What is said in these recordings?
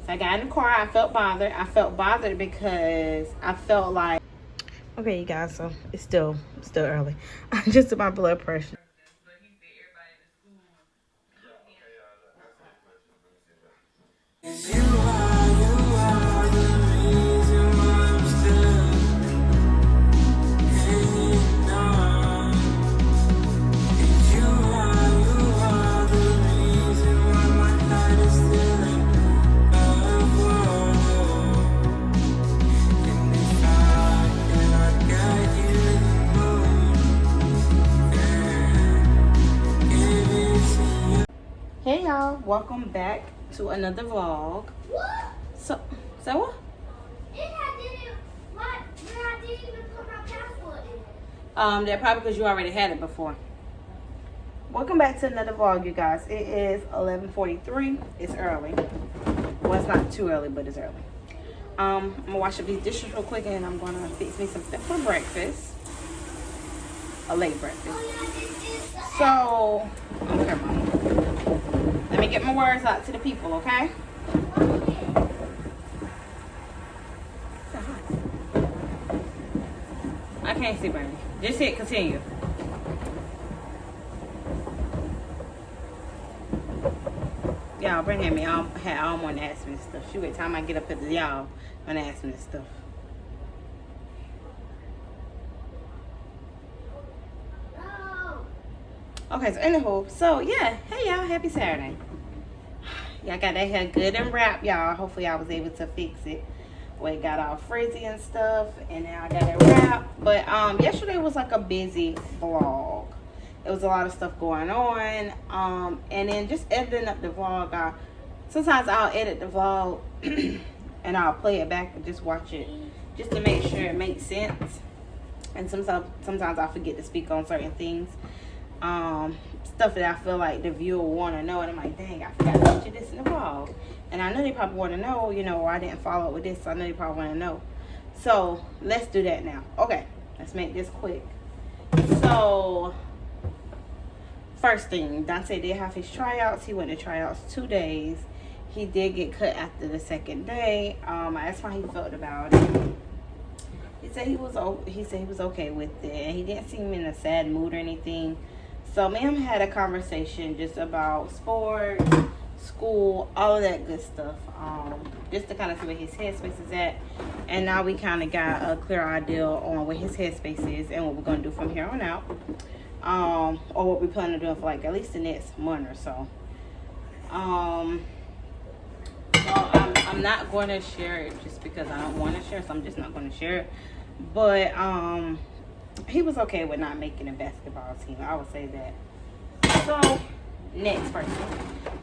So I got in the car. I felt bothered. I felt bothered because I felt like... Okay, you guys, so it's still early. Just to my blood pressure. Hey y'all, welcome back to another vlog. What? So what? I didn't even put my passport in it. That probably because you already had it before. Welcome back to another vlog, you guys. It is 11:43. It's early. Well, it's not too early, but it's early. I'm gonna wash up these dishes real quick, and I'm gonna fix me some stuff for breakfast. A late breakfast. So, okay, Mom. Let me get my words out to the people, okay? I can't see, Brandy. Just hit continue. Y'all, Brandy and me had all morning to ask me this stuff. She wait time I get up at the y'all and ask me this stuff. Okay, so anywho, so yeah, hey y'all, happy Saturday. Y'all got that hair good and wrapped, y'all. Hopefully I was able to fix it. Well, it got all frizzy and stuff, and now I got it wrapped. But yesterday was like a busy vlog. There was a lot of stuff going on. And then just editing up the vlog. Sometimes I'll edit the vlog and I'll play it back and just watch it just to make sure it makes sense. And sometimes I forget to speak on certain things. Stuff that I feel like the viewer want to know, and I'm like, dang, I forgot to mention this in the vlog. And I know they probably want to know, you know, I didn't follow up with this, so I know they probably want to know. So let's do that now. Okay, let's make this quick. So first thing, Donte did have his tryouts. He went to tryouts 2 days. He did get cut after the second day. I asked how he felt about it. He said he was okay with it, and he didn't seem in a sad mood or anything. So me and him had a conversation just about sports, school, all of that good stuff, just to kind of see where his headspace is at. And now we kind of got a clear idea on where his headspace is and what we're going to do from here on out, or what we plan on doing for like at least the next month or so. I'm not going to share it just because I don't want to share, so I'm just not going to share it. But he was okay with not making a basketball team. I would say that. So, next person,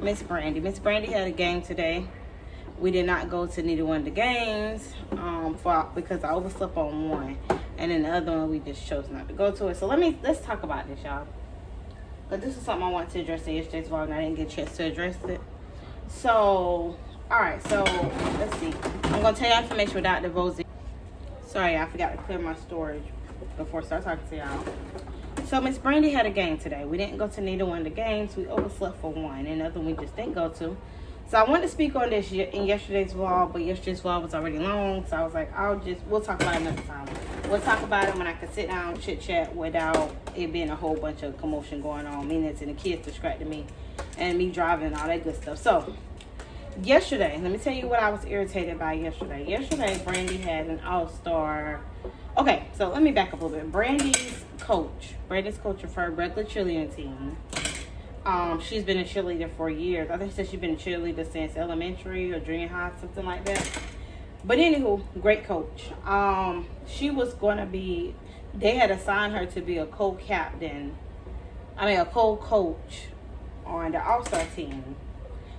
Miss Brandy. Miss Brandy had a game today. We did not go to neither one of the games because I overslept on one, and then the other one we just chose not to go to it. So let's talk about this, y'all. But this is something I want to address in yesterday's vlog, and I didn't get a chance to address it. So, all right. So let's see. I'm gonna tell you information without the Rosie. Sorry, I forgot to clear my storage before I start talking to y'all. So Miss Brandy had a game today. We didn't go to neither one of the games. We overslept for one, and the other one we just didn't go to. So I wanted to speak on this in yesterday's vlog, but yesterday's vlog was already long. So I was like, we'll talk about it another time. We'll talk about it when I can sit down, chit chat without it being a whole bunch of commotion going on, meaning it's in the kids distracting me and me driving and all that good stuff. So yesterday, let me tell you what I was irritated by yesterday. Yesterday, Brandy had an AllStar. Okay, so let me back up a little bit. Brandy's coach of her regular cheerleading team. She's been a cheerleader for years. I think she said she's been a cheerleader since elementary or junior high, something like that. But anywho, great coach. She was going to be, they had assigned her to be a co-coach on the AllStar team.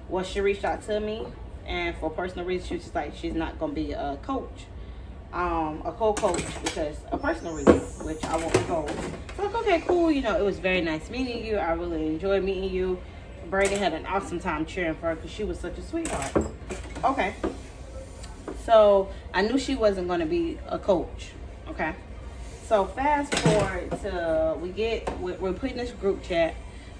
Well, she reached out to me, and for personal reasons, she was just like, she's not going to be a coach. A co-coach because a personal reason, which I won't go. So like, okay, cool. You know, it was very nice meeting you. I really enjoyed meeting you. Brandy had an awesome time cheering for her because she was such a sweetheart. Okay. So I knew she wasn't going to be a coach. Okay. So fast forward to we're putting this group chat.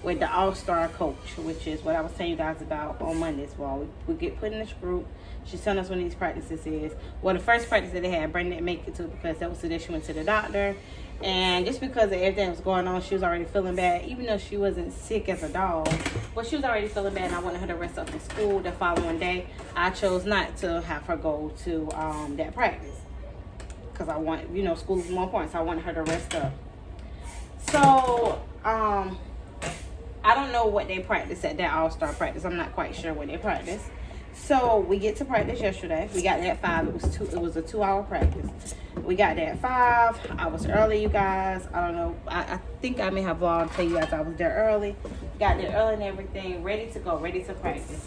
with the AllStar coach, which is what I was telling you guys about on Mondays. Well, we get put in this group. She's telling us when these practices is. Well, the first practice that they had, Brandy didn't make it to because that was the day she went to the doctor. And just because of everything that was going on, she was already feeling bad, even though she wasn't sick as a dog. But she was already feeling bad, and I wanted her to rest up in school. The following day, I chose not to have her go to that practice because I want, school is more important, so I wanted her to rest up. So, I don't know what they practice at that AllStar practice. I'm not quite sure what they practice. So we get to practice yesterday. We got there at 5. It was a 2-hour practice. We got there at 5. I was early, you guys. I don't know. I think I may have vlogged tell you guys I was there early. Got there early and everything, ready to go, ready to practice.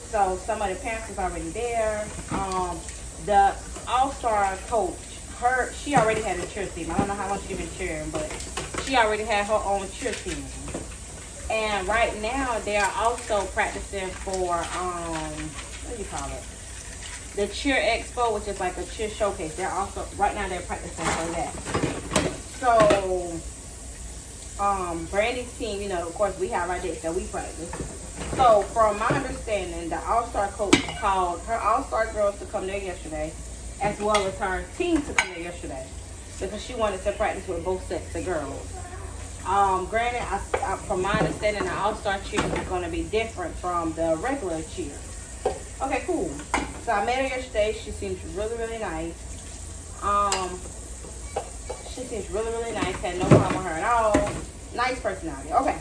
So some of the parents was already there. The AllStar coach, she already had a cheer team. I don't know how long she's been cheering, but she already had her own cheer team. And right now, they are also practicing for, what do you call it? The Cheer Expo, which is like a cheer showcase. Right now, they're practicing for that. So, Brandy's team, of course, we have our dates that we practice. So, from my understanding, the AllStar coach called her AllStar girls to come there yesterday, as well as her team to come there yesterday, because she wanted to practice with both sets of girls. Granted, from my understanding, the AllStar cheer is going to be different from the regular cheer. Okay, cool. So I met her yesterday. She seems really, really nice. She seems really, really nice. Had no problem with her at all. Nice personality. Okay.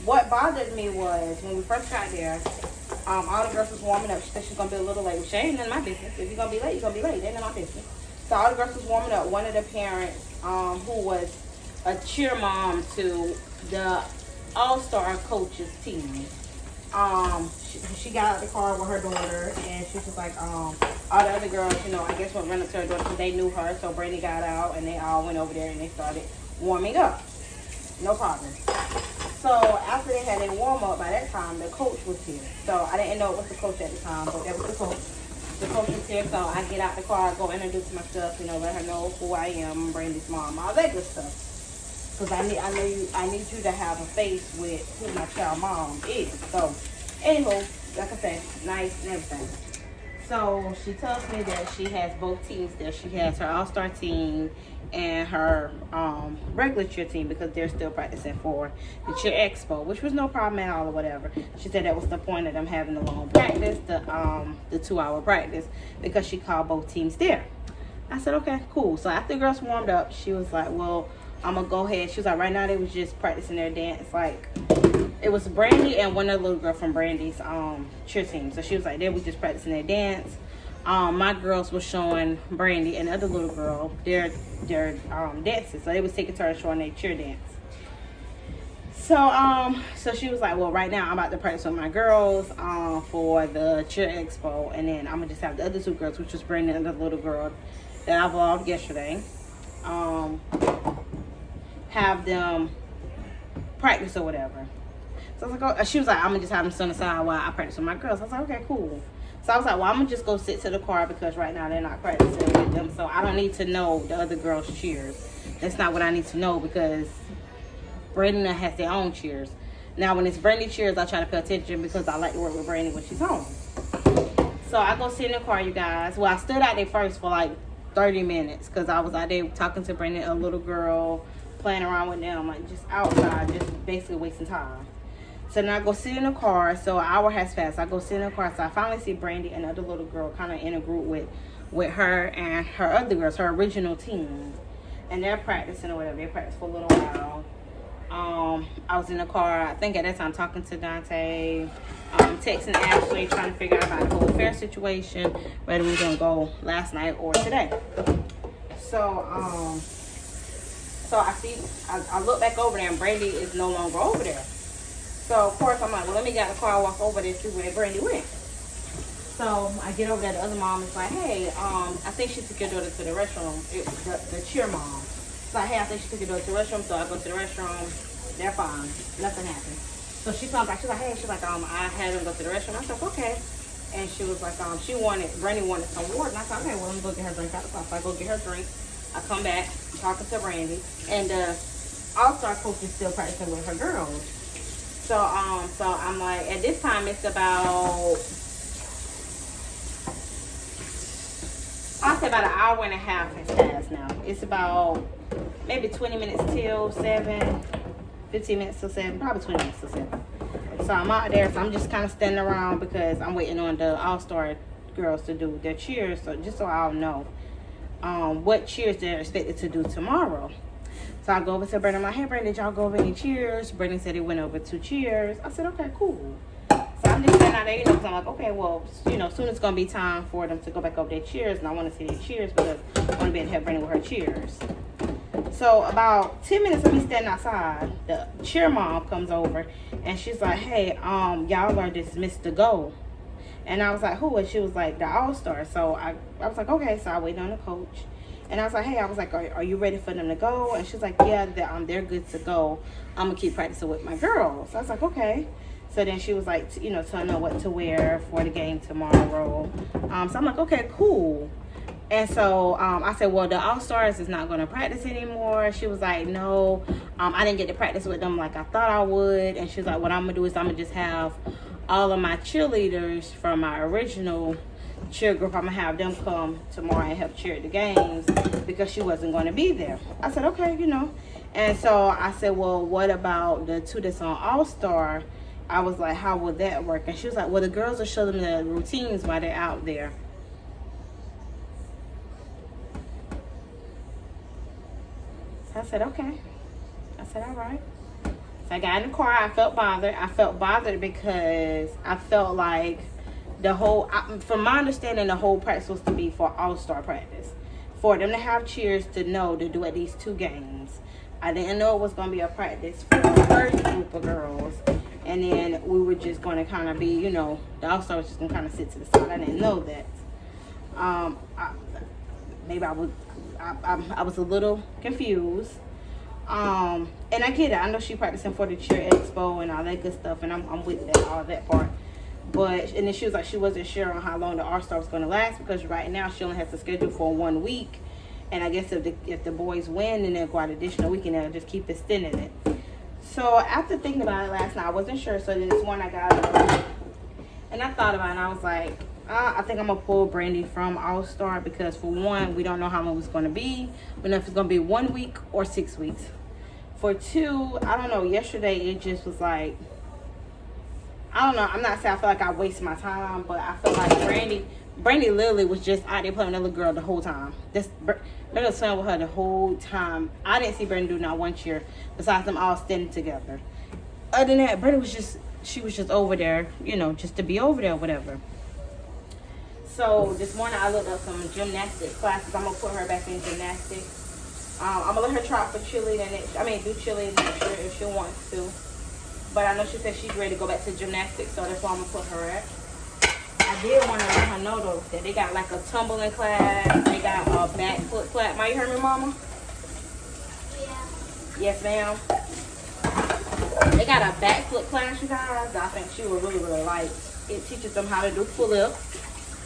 What bothered me was when we first got there, all the girls was warming up. She said she's going to be a little late. Which ain't none of my business. If you're going to be late, you're going to be late. Ain't none of my business. So all the girls was warming up. One of the parents, who was a cheer mom to the AllStar coach's team. She got out of the car with her daughter, and she was like, all the other girls, I guess went run up to her daughter because they knew her. So Brandy got out, and they all went over there and they started warming up. No problem. So after they had their warm up, by that time the coach was here. So I didn't know it was the coach at the time, but that was the coach. The coach was here, so I get out the car, go introduce myself, let her know who I am, Brandy's mom, all that good stuff. Because I need you to have a face with who my child mom is. So, anywho, like I said, nice and everything. So, she tells me that she has both teams there. She has her AllStar team and her regular cheer team because they're still practicing for the Cheer Expo, which was no problem at all or whatever. She said that was the point of them having the long practice, the 2-hour practice, because she called both teams there. I said, okay, cool. So, after the girls warmed up, she was like, well, I'm gonna go ahead. She was like, right now they was just practicing their dance. Like, it was Brandy and one other little girl from Brandy's cheer team. So she was like, they was just practicing their dance. My girls were showing Brandy and the other little girl their dances. So they was taking turns showing their cheer dance. So she was like, well, right now I'm about to practice with my girls for the Cheer Expo, and then I'm gonna just have the other 2 girls, which was Brandy and the little girl that I vlogged yesterday. Have them practice or whatever. So I was like, oh, she was like, I'm gonna just have them stand aside while I practice with my girls. I was like, okay, cool. So I was like, well, I'm gonna just go sit to the car because right now they're not practicing with them. So I don't need to know the other girls' cheers. That's not what I need to know because Brittany has their own cheers. Now, when it's Brandy cheers, I try to pay attention because I like to work with Brandy when she's home. So I go sit in the car, you guys. Well, I stood out there first for like 30 minutes because I was out there talking to Brandy, a little girl, playing around with them, like just outside, just basically wasting time. So now I go sit in the car. So an hour has passed. I go sit in the car. So I finally see Brandy and another little girl kind of in a group with her and her other girls, her original team. And they're practicing or whatever. They practiced for a little while. I was in the car, I think at that time, talking to Donte, texting Ashley, trying to figure out about the whole fair situation, whether we were going to go last night or today. So I look back over there and Brandy is no longer over there. So, of course, I'm like, well, let me get in the car, walk over there, see where Brandy went. So, I get over there, the other mom is like, hey, I think she took your daughter to the restroom. It was the cheer mom. It's like, hey, I think she took your daughter to the restroom. So, I go to the restroom. They're fine. Nothing happened. So, she comes back. She's like, hey, I had them go to the restroom. I said, okay. And she was like, Brandy wanted some water. And I said, okay, well, let me go get her drink out the car. So, I go get her drink. I come back, talking to Brandy. And the AllStar coach is still practicing with her girls. So I'm like, at this time it's about, I'll say about an hour and a half has passed now. It's about maybe 20 minutes till 7, 15 minutes till 7, probably 20 minutes till 7. So I'm out there, so I'm just kind of standing around because I'm waiting on the All-Star girls to do their cheers, so just so I'll know what cheers they're expected to do tomorrow. So I go over to Brittany, I'm like, hey Brandy, did y'all go over any cheers? Brittany said they went over 2 cheers. I said, okay, cool. So I'm just standing out there, because I'm like, okay, well, soon it's going to be time for them to go back over their cheers, and I want to see their cheers because I want to be able to help Brittany with her cheers. So about 10 minutes of me standing outside, the cheer mom comes over, and she's like, hey, y'all are dismissed to go. And I was like, who? And she was like, the All-Star. So I was like, okay. So I waited on the coach. And I was like, hey, are you ready for them to go? And she's like, yeah, they're good to go. I'm going to keep practicing with my girls. So I was like, okay. So then she was like, to know what to wear for the game tomorrow. So I'm like, okay, cool. And so I said, well, the All-Stars is not going to practice anymore. She was like, no, I didn't get to practice with them like I thought I would. And she was like, what I'm going to do is I'm going to just have all of my cheerleaders from my original cheer group, I'm going to have them come tomorrow and help cheer at the games because she wasn't going to be there. I said, okay, And so I said, well, what about the 2 that's on All-Star? I was like, how would that work? And she was like, well, the girls will show them the routines while they're out there. So I said, okay. I said, all right. So I got in the car. I felt bothered. I felt bothered because I felt like from my understanding, the whole practice was to be for All-Star practice. For them to have cheers to know to do at least 2 games. I didn't know it was going to be a practice for the first group of girls. And then we were just going to kind of be, the All-Star was just going to kind of sit to the side. I didn't know that. I was a little confused. And I get it. I know she practicing for the cheer expo and all that good stuff. And I'm with that, all that part. And then she was like, she wasn't sure on how long the All-Star was going to last because right now she only has to schedule for 1 week. And I guess if the boys win, then they'll go out additional week and they'll just keep extending it. So after thinking about it last night, I wasn't sure. So then this morning I got up and I thought about it and I was like, I think I'm going to pull Brandy from All-Star because for 1, we don't know how long it's going to be. We don't know if it's going to be 1 week or 6 weeks. For 2, I don't know. Yesterday it just was like, I don't know. I'm not saying I feel like I wasted my time, but I feel like Brandy literally was just out there playing with that little girl the whole time. Brandy was playing with her the whole time. I didn't see Brandy do not 1 cheer besides them all standing together. Other than that, Brandy was just over there, just to be over there or whatever. So this morning I looked up some gymnastics classes. I'm gonna put her back in gymnastics. I'm gonna let her try out for cheerleading. Do cheerleading next year if she wants to. But I know she said she's ready to go back to gymnastics, so that's where I'm gonna put her at. I did want to let her know though that they got like a tumbling class. They got a back foot class. You heard me, Mama? Yeah. Yes, ma'am. They got a back foot class, you guys. I think she would really, really like. It teaches them how to do pull-ups.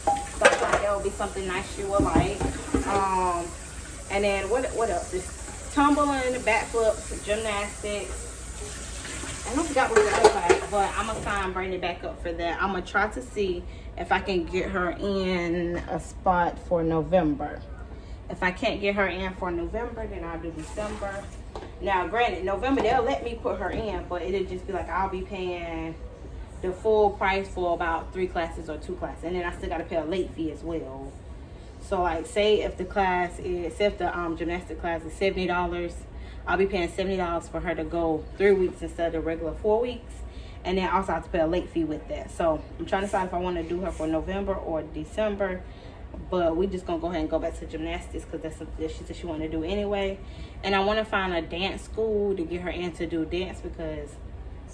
So I thought that would be something nice she would like. And then what else? This tumbling, back flips, gymnastics. And I forgot what the other class, but I'm going to sign Brandy back up for that. I'm going to try to see if I can get her in a spot for November. If I can't get her in for November, then I'll do December. Now, granted, November, they'll let me put her in, but it'll just be like I'll be paying the full price for about 3 classes or 2 classes. And then I still got to pay a late fee as well. So, like, say if the gymnastic class is $70, I'll be paying $70 for her to go 3 weeks instead of the regular 4 weeks. And then I also have to pay a late fee with that. So I'm trying to decide if I want to do her for November or December. But we just going to go ahead and go back to gymnastics because that's something she said she wanted to do anyway. And I want to find a dance school to get her in to do dance because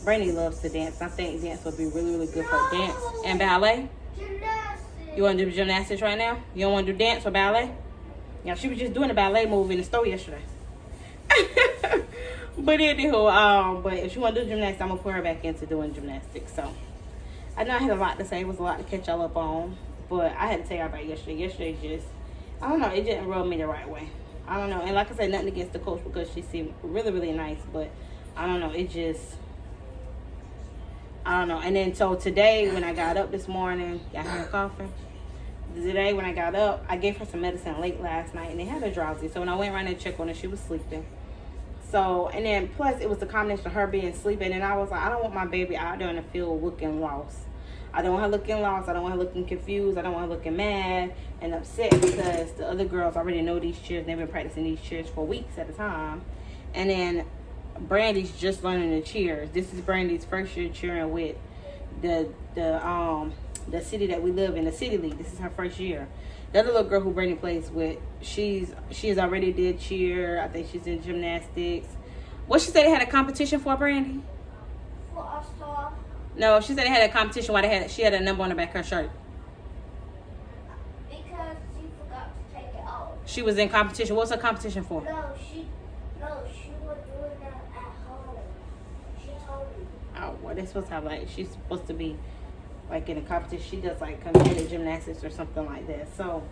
Brandy loves to dance. I think dance would be really, really good for dance and ballet. Gymnastics. You want to do gymnastics right now? You don't want to do dance or ballet? Yeah, she was just doing a ballet move in the store yesterday. But anywho, but if she want to do gymnastics, I'm going to put her back into doing gymnastics. So, I know I had a lot to say. It was a lot to catch y'all up on. But I had to tell y'all about yesterday. Yesterday just, I don't know, it didn't rub me the right way. I don't know. And like I said, nothing against the coach because she seemed really, really nice. But, I don't know, it just, I don't know. And then so today when I got up this morning, y'all hear her coughing? Today when I got up, I gave her some medicine late last night and it had her drowsy. So when I went around and checked on her, she was sleeping. So, and then plus it was the combination of her being sleeping, and I was like, I don't want my baby out there in the field looking lost. I don't want her looking lost. I don't want her looking confused. I don't want her looking mad and upset because the other girls already know these cheers. They've been practicing these cheers for weeks at a time. And then Brandy's just learning the cheers. This is Brandy's first year cheering with the city that we live in, the city league. This is her first year. The other little girl who Brittany plays with, she's already did cheer. I think she's in gymnastics. What she said they had a competition for, Brandy? For AllStar. No, she said they had a competition. Why she had a number on the back of her shirt? Because she forgot to take it off. She was in competition. What's her competition for? No, she was doing that at home. She told me. Oh, well, they're supposed to have she's supposed to be like in a competition. She does like competitive gymnastics or something like that. So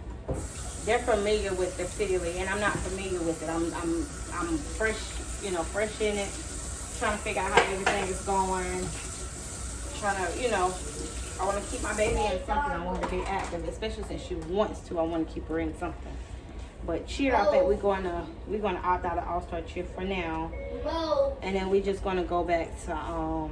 they're familiar with the city league, and I'm not familiar with it. I'm fresh, fresh in it, trying to figure out how everything is going. Trying to, I want to keep my baby in something. I want her to be active, especially since she wants to. I want to keep her in something. But cheer, I think we're going to opt out of AllStar cheer for now, and then we're just going to go back to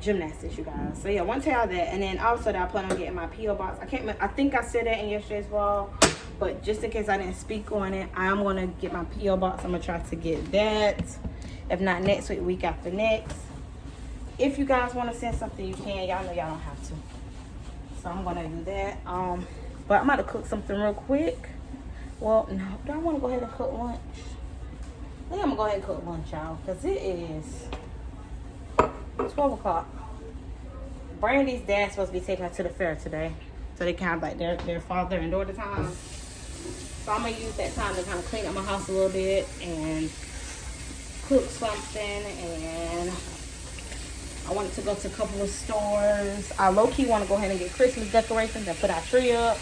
gymnastics, you guys. So yeah, I want to tell y'all that, and then also that I plan on getting my PO box. I think I said that in yesterday's vlog, but just in case I didn't speak on it, I am going to get my PO box. I'm going to try to get that. If not next week, week after next. If you guys want to send something, you can. Y'all know y'all don't have to. So I'm going to do that. But I'm about to cook something real quick. Well, no. Do I want to go ahead and cook lunch? I think I'm going to go ahead and cook lunch, y'all. Because it is 12 o'clock. Brandy's dad's supposed to be taking her to the fair today. So they kind of like their father and daughter time. So I'm going to use that time to kind of clean up my house a little bit and cook something. And I wanted to go to a couple of stores. I low-key want to go ahead and get Christmas decorations and put our tree up.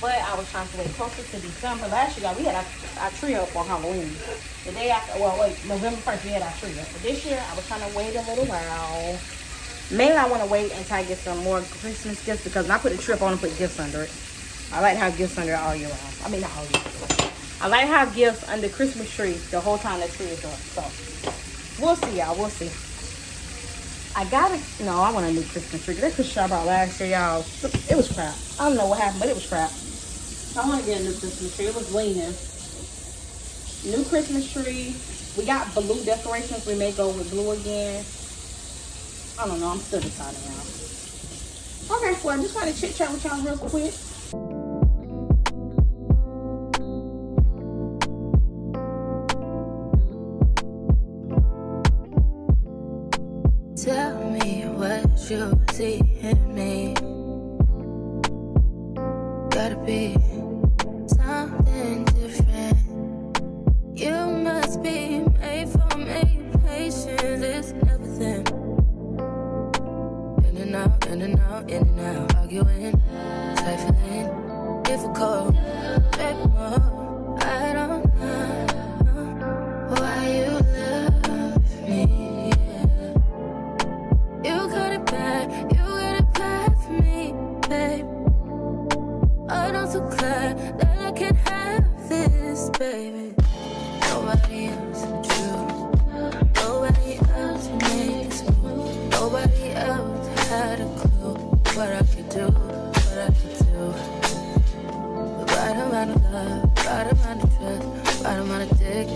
But I was trying to wait closer to December. Last year, we had our tree up on Halloween. The day after, November 1st, we had our tree up. But this year, I was trying to wait a little while. Mainly, I want to wait until I get some more Christmas gifts because when I put the tree up, I want to put gifts under it. I like to have gifts under it all year round. I mean, not all year round. I like to have gifts under Christmas tree the whole time the tree is up. So we'll see, y'all. We'll see. I want a new Christmas tree. That Christmas tree I bought last year, y'all, it was crap. I don't know what happened, but it was crap. So I want to get a new Christmas tree. It was leaning. New Christmas tree. We got blue decorations. We may go with blue again. I don't know. I'm still deciding, y'all. Okay, well, I just want to chit-chat with y'all real quick. Tell me what you see in me. Gotta be something different. You must be made for me. Patience is everything. In and out, in and out, in and out. Arguing, trifling, difficult. Baby, more. I don't know why you love me. You got it bad for me, babe. I'm so glad that I can have this, baby. Nobody else true. Nobody else makes move. Nobody else had a clue what I could do, what I could do. The right amount of love, right amount of trust, right amount of dick,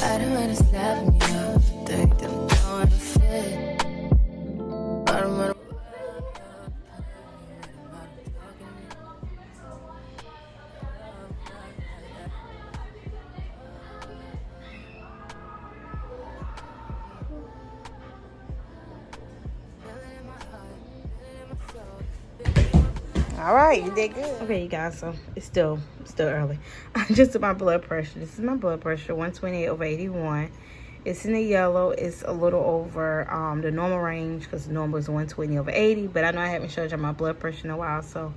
right amount of slapping me up. Think that I'm going to fit. Right amount of All right, you did good. Okay, you guys, so it's still early. I just did my blood pressure. This is my blood pressure, 128/81. It's in the yellow. It's a little over the normal range because the normal is 120/80. But I know I haven't showed you my blood pressure in a while, so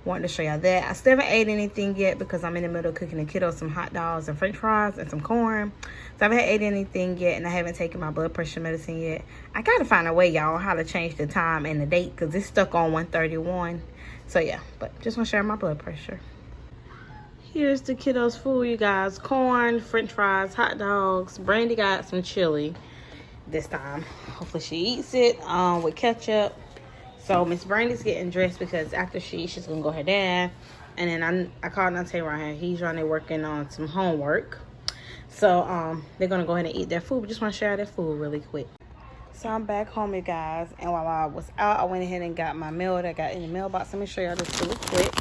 wanted to show y'all that. I still haven't ate anything yet because I'm in the middle of cooking the kiddos some hot dogs and french fries and some corn. So I haven't ate anything yet, and I haven't taken my blood pressure medicine yet. I gotta find a way, y'all, how to change the time and the date because it's stuck on 1:31. So yeah, but just want to share my blood pressure. Here's the kiddos' food, you guys. Corn, french fries, hot dogs. Brandy got some chili this time. Hopefully she eats it with ketchup. So Miss Brandy's getting dressed because after she eats, she's gonna go with her dad. And then I called Donte right here. He's running working on some homework. So they're gonna go ahead and eat their food. But just want to share their food really quick. So I'm back home, you guys. And while I was out, I went ahead and got my mail that I got in the mailbox. Let me show y'all this really quick.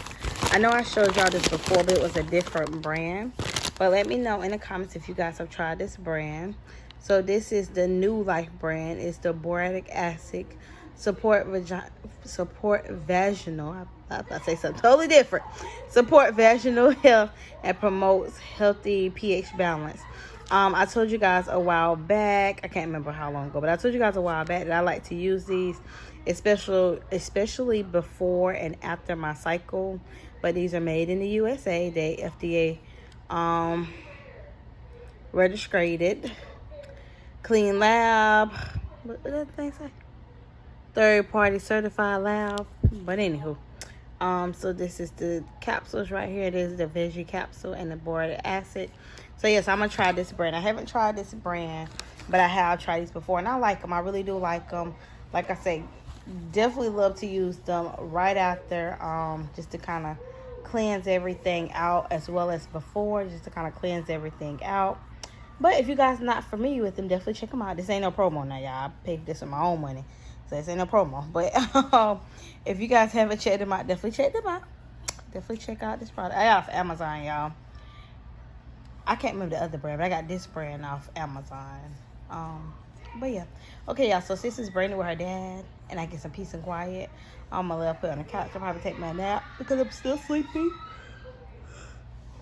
I know I showed y'all this before, but it was a different brand. But let me know in the comments if you guys have tried this brand. So this is the New Life brand. It's the boric acid support vaginal. I say something totally different. Support vaginal health and promotes healthy pH balance. I told you guys a while back. I can't remember how long ago, but I told you guys a while back that I like to use these, especially before and after my cycle. But these are made in the USA. They FDA registered, clean lab. What did that thing say? Third party certified lab. But anywho, so this is the capsules right here. It is the veggie capsule and the boric acid. So yes, I'm gonna try this brand. I haven't tried this brand, but I have tried these before, and I like them. I really do like them. Like I say, definitely love to use them right after, just to kind of cleanse everything out, as well as before, just to kind of cleanse everything out. But if you guys are not familiar with them, definitely check them out. This ain't no promo now, y'all. I paid this with my own money, so this ain't no promo. But if you guys haven't checked them out, definitely check them out. Definitely check out this product. I got it off Amazon, y'all. I can't remember the other brand, but I got this brand off Amazon. But yeah. Okay, y'all. So this is Brandy with her dad, and I get some peace and quiet. I'm gonna let her put on the couch. I'll probably take my nap because I'm still sleepy.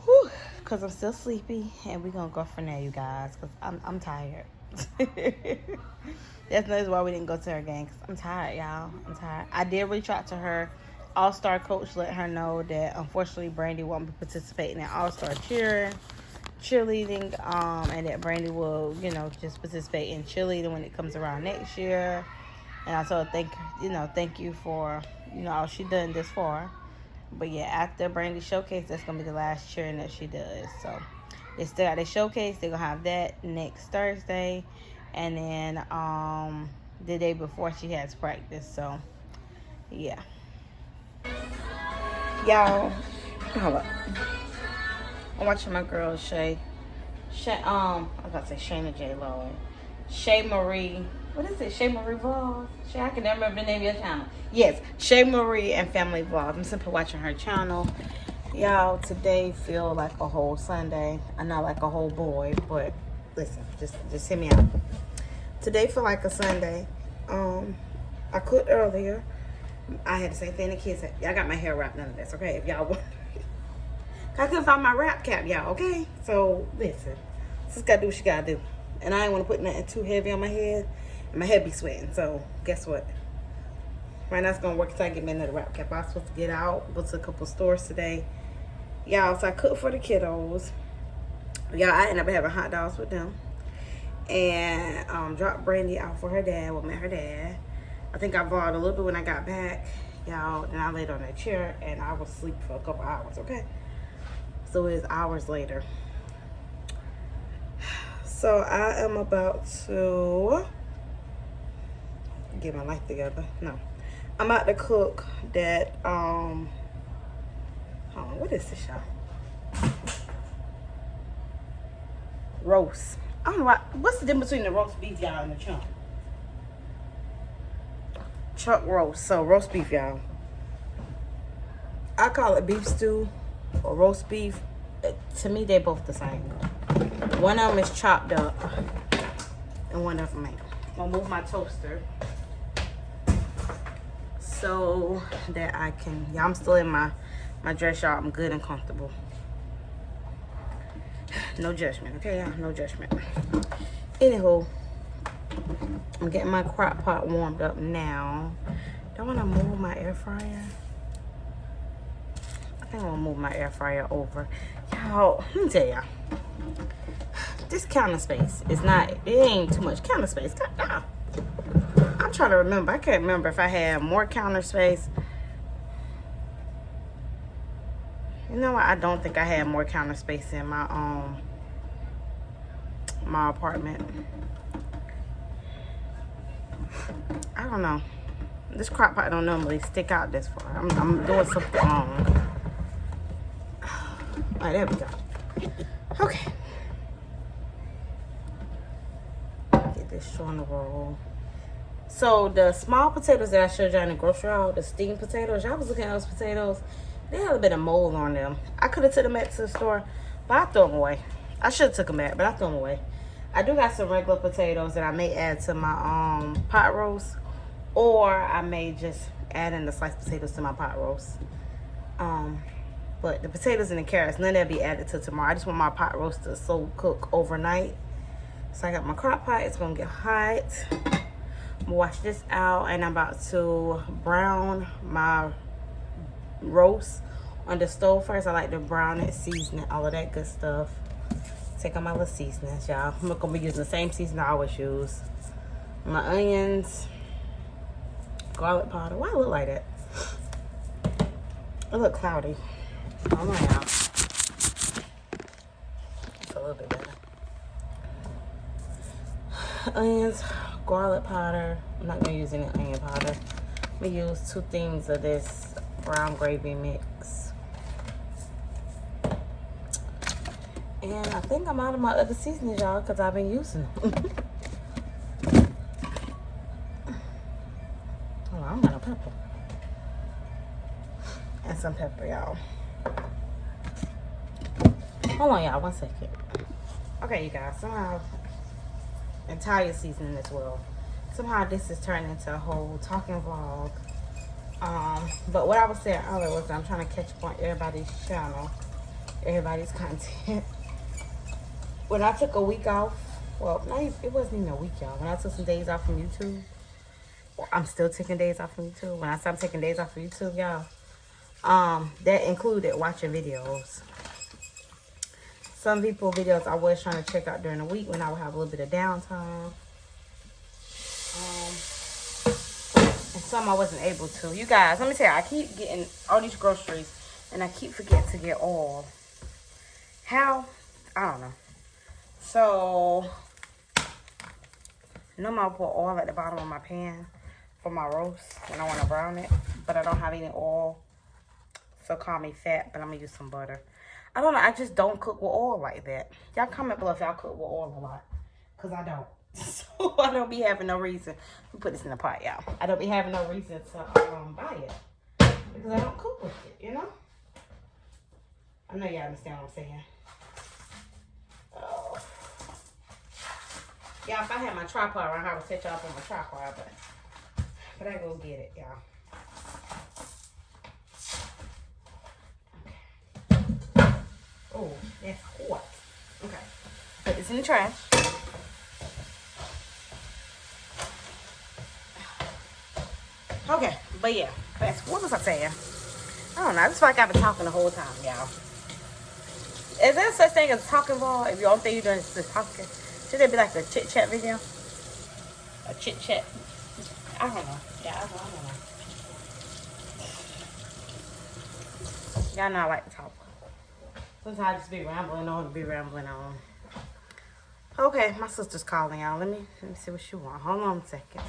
Whew. Because I'm still sleepy, and we're gonna go from there, you guys. Because I'm tired. That's another why we didn't go to her game. Because I'm tired, y'all. I'm tired. I did reach out to her AllStar coach, let her know that unfortunately Brandy won't be participating in AllStar cheerleading, and that Brandy will, just participate in cheerleading when it comes around next year. And I told her thank you for, all she done this far. But yeah, after Brandy showcase, that's gonna be the last cheering that she does. So they still got their showcase. They're gonna have that next Thursday, and then the day before she has practice. So yeah, y'all, hold up. I'm watching my girl Shay. I was about to say Shayna J. Lord. Shay Marie. What is it? Shay Marie Vlogs? Shay, I can never remember the name of your channel. Yes, Shay Marie and Family Vlogs. I'm simply watching her channel. Y'all, today feel like a whole Sunday. I'm not like a whole boy, but listen, just hear me out. Today feel like a Sunday. I cooked earlier. I had the same thing the kids had. I got my hair wrapped, none of this, okay? If y'all want. I couldn't find my wrap cap, y'all, okay? So, listen. Just gotta do what you gotta do. And I ain't want to put nothing too heavy on my head. And my head be sweating. So, guess what? Right now, it's gonna work until I get me another wrap cap. I was supposed to get out. Go to a couple stores today. Y'all, so I cooked for the kiddos. Y'all, I ended up having hot dogs with them. And dropped Brandy out for her dad. Well, met her dad. I think I vlogged a little bit when I got back. Y'all, then I laid on that chair. And I was asleep for a couple hours, okay? So it's hours later. So I am about to get my life together. No, I'm about to cook that. Hold on, what is this, y'all? Roast. I don't know what's the difference between the roast beef, y'all, and the chunk. Chuck roast. So roast beef, y'all. I call it beef stew or roast beef. To me, they both the same. One of them is chopped up, and one of them ain't. I'm gonna move my toaster so that I can. Yeah, I'm still in my dress, y'all. I'm good and comfortable. No judgment, okay, y'all? No judgment. Anywho, I'm getting my crock pot warmed up now. Don't want to move my air fryer. think I'm gonna move my air fryer over. Y'all, let me tell y'all. This counter space is not, it ain't too much counter space. God, I'm trying to remember. I can't remember if I had more counter space. You know what? I don't think I had more counter space in my my apartment. I don't know. This crock pot don't normally stick out this far. I'm doing something wrong. Alright, there we go. Okay. Get this on the roll. So the small potatoes that I showed you in the grocery haul, the steamed potatoes, y'all was looking at those potatoes. They had a bit of mold on them. I could have took them back to the store, but I threw them away. I should have took them back, but I threw them away. I do got some regular potatoes that I may add to my pot roast, or I may just add in the sliced potatoes to my pot roast. But the potatoes and the carrots, none of that be added to tomorrow. I just want my pot roast to cook overnight. So I got my crock pot. It's gonna get hot. I'm gonna wash this out, and I'm about to brown my roast on the stove first. I like to brown it, season it, all of that good stuff. Take out my little seasonings, y'all. I'm not gonna be using the same seasoning I always use. My onions, garlic powder. Why it look like that? It look cloudy. I don't know, y'all. It's a little bit better. Onions, garlic powder. I'm not gonna use any onion powder. I'm gonna use 2 things of this brown gravy mix. And I think I'm out of my other seasonings, y'all, because I've been using them. Oh, I'm out of pepper. And some pepper, y'all. Hold on, y'all, 1 second. Okay, you guys, somehow, entire seasoning as well. Somehow this is turning into a whole talking vlog. But what I was saying earlier was that I'm trying to catch up on everybody's channel, everybody's content. When I took a week off, well, it wasn't even a week, y'all. When I took some days off from YouTube, well, I'm still taking days off from YouTube. When I stopped taking days off from YouTube, y'all, that included watching videos. Some people videos I was trying to check out during the week when I would have a little bit of downtime. And some I wasn't able to. You guys, let me tell you, I keep getting all these groceries and I keep forgetting to get oil. How? I don't know. So, normally I put oil at the bottom of my pan for my roast when I want to brown it. But I don't have any oil. So call me fat, but I'm going to use some butter. I don't know. I just don't cook with oil like that. Y'all comment below if y'all cook with oil a lot. Because I don't. So I don't be having no reason. Let me put this in the pot, y'all. I don't be having no reason to buy it. Because I don't cook with it, you know? I know y'all understand what I'm saying. Oh. Yeah, if I had my tripod around, I would set y'all up on my tripod, but I go get it, y'all. Okay. Oh, that's hot. Okay. Put this in the trash. Okay, but yeah, what was I saying? I don't know. I just feel like I've been talking the whole time, y'all. Is there such thing as a talking vlog? If the only thing you're doing is just talking, should there be like a chit chat video? A chit chat? I don't know. Yeah, I don't know. Y'all know I like to talk. Sometimes I just be rambling on. Okay, my sister's calling, y'all. Let me see what she wants. Hold on a second.